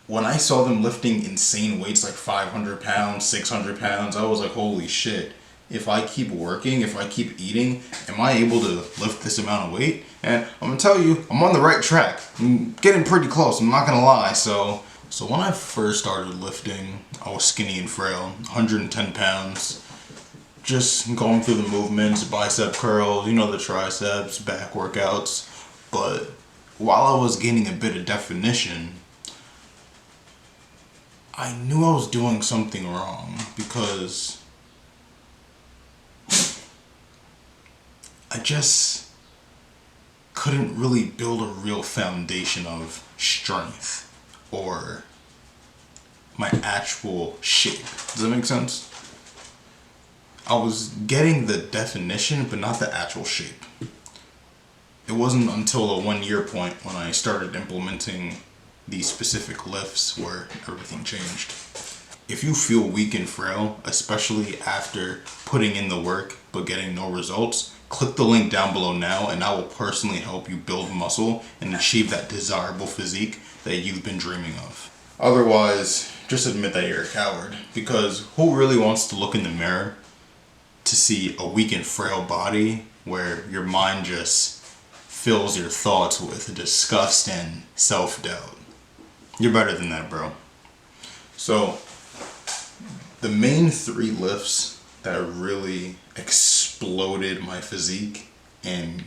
when I saw them lifting insane weights like 500 pounds, 600 pounds, I was like, holy shit. If I keep working, if I keep eating, am I able to lift this amount of weight? And I'm gonna tell you, I'm on the right track. I'm getting pretty close, I'm not gonna lie. So when I first started lifting, I was skinny and frail, 110 pounds. Just going through the movements, bicep curls, the triceps, back workouts. But while I was gaining a bit of definition, I knew I was doing something wrong because I just couldn't really build a real foundation of strength or my actual shape. Does that make sense? I was getting the definition, but not the actual shape. It wasn't until the 1 year point when I started implementing these specific lifts where everything changed. If you feel weak and frail, especially after putting in the work but getting no results, click the link down below now and I will personally help you build muscle and achieve that desirable physique that you've been dreaming of. Otherwise, just admit that you're a coward, because who really wants to look in the mirror to see a weak and frail body where your mind just fills your thoughts with disgust and self-doubt? You're better than that, bro. So, the main 3 lifts that really exploded my physique and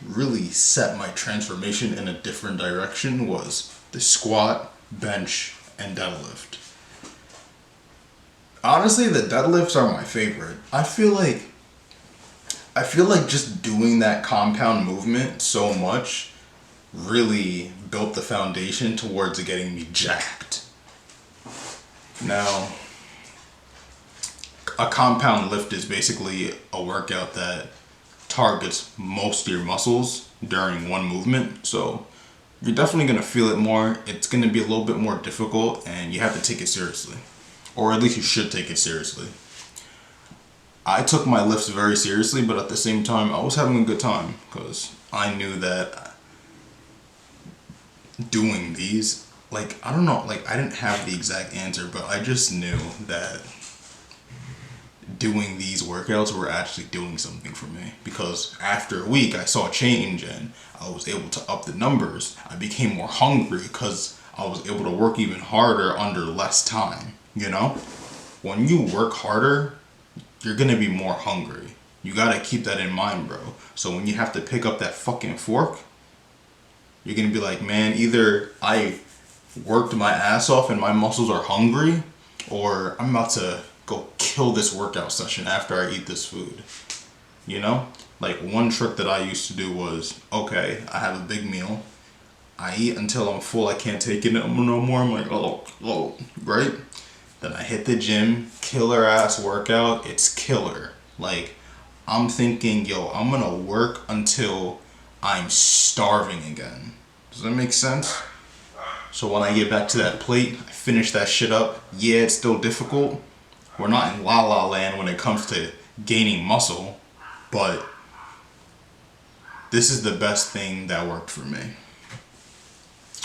really set my transformation in a different direction was the squat, bench, and deadlift. Honestly, the deadlifts are my favorite. I feel like just doing that compound movement so much really built the foundation towards getting me jacked. Now, a compound lift is basically a workout that targets most of your muscles during one movement. So you're definitely going to feel it more. It's going to be a little bit more difficult and you have to take it seriously. Or at least you should take it seriously. I took my lifts very seriously, but at the same time, I was having a good time because I knew that doing these, I don't know, I didn't have the exact answer, but I just knew that doing these workouts were actually doing something for me, because after a week I saw a change and I was able to up the numbers. I became more hungry because I was able to work even harder under less time. When you work harder, you're gonna be more hungry. You gotta keep that in mind, bro. So when you have to pick up that fucking fork, you're gonna be like, man, either I worked my ass off and my muscles are hungry, or I'm about to go kill this workout session after I eat this food. One trick that I used to do was, okay, I have a big meal. I eat until I'm full, I can't take it no more. I'm like, oh, right? Then I hit the gym, killer ass workout, it's killer. I'm thinking, I'm gonna work until I'm starving again. Does that make sense? So when I get back to that plate, I finish that shit up. Yeah, it's still difficult. We're not in La La Land when it comes to gaining muscle, but this is the best thing that worked for me.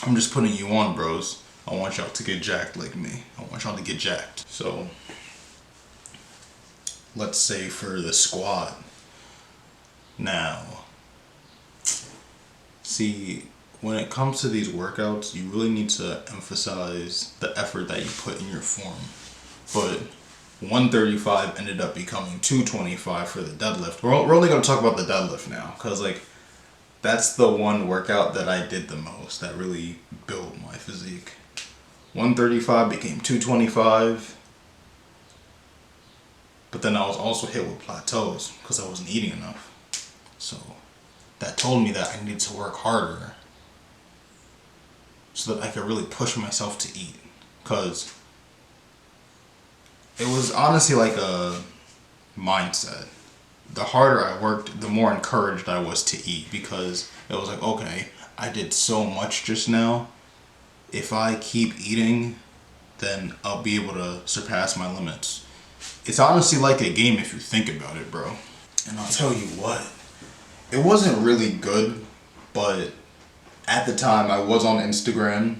I'm just putting you on, bros. I want y'all to get jacked like me. I want y'all to get jacked. So, let's say for the squat. Now, see, when it comes to these workouts, you really need to emphasize the effort that you put in your form. But 135 ended up becoming 225 for the deadlift. We're only going to talk about the deadlift now, because that's the one workout that I did the most that really built my physique. 135 became 225, but then I was also hit with plateaus because I wasn't eating enough. So that told me that I needed to work harder so that I could really push myself to eat, because it was honestly like a mindset. The harder I worked, the more encouraged I was to eat, because it was like, okay, I did so much just now. If I keep eating, then I'll be able to surpass my limits. It's honestly like a game if you think about it, bro. And I'll tell you what, it wasn't really good, but at the time I was on Instagram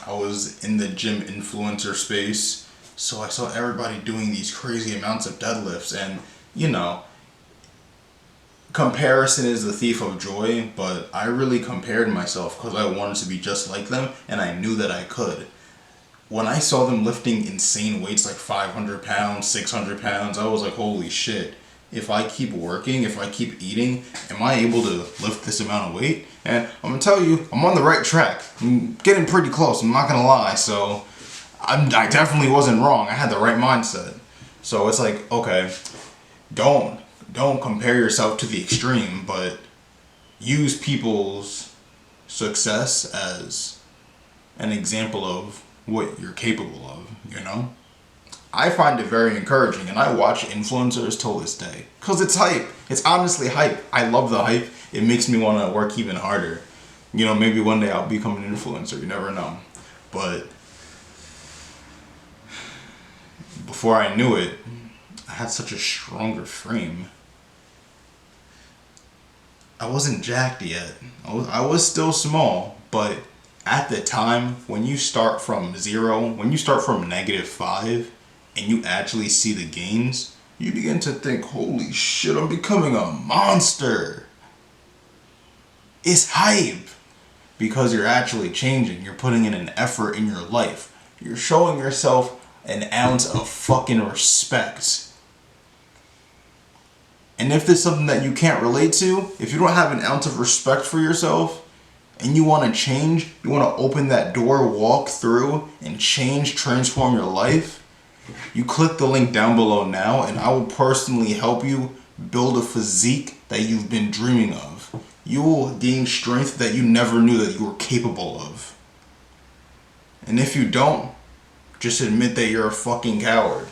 I was in the gym influencer space, so I saw everybody doing these crazy amounts of deadlifts, and you know, comparison is the thief of joy, but I really compared myself because I wanted to be just like them, and I knew that I could. When I saw them lifting insane weights like 500 pounds, 600 pounds, I was like, holy shit. If I keep working, if I keep eating, am I able to lift this amount of weight? And I'm gonna tell you, I'm on the right track. I'm getting pretty close, I'm not gonna lie. So I definitely wasn't wrong. I had the right mindset. So it's like, okay, don't don't compare yourself to the extreme, but use people's success as an example of what you're capable of, you know? I find it very encouraging, and I watch influencers till this day because it's hype. It's honestly hype. I love the hype. It makes me want to work even harder. You know, maybe one day I'll become an influencer. You never know. But before I knew it, I had such a stronger frame. I wasn't jacked yet. I was still small, but at the time, when you start from zero, when you start from -5, and you actually see the gains, you begin to think, holy shit, I'm becoming a monster. It's hype because you're actually changing. You're putting in an effort in your life. You're showing yourself an ounce of fucking respect. And if there's something that you can't relate to, if you don't have an ounce of respect for yourself and you want to change, you want to open that door, walk through, and change, transform your life, you click the link down below now, and I will personally help you build a physique that you've been dreaming of. You will gain strength that you never knew that you were capable of. And if you don't, just admit that you're a fucking coward.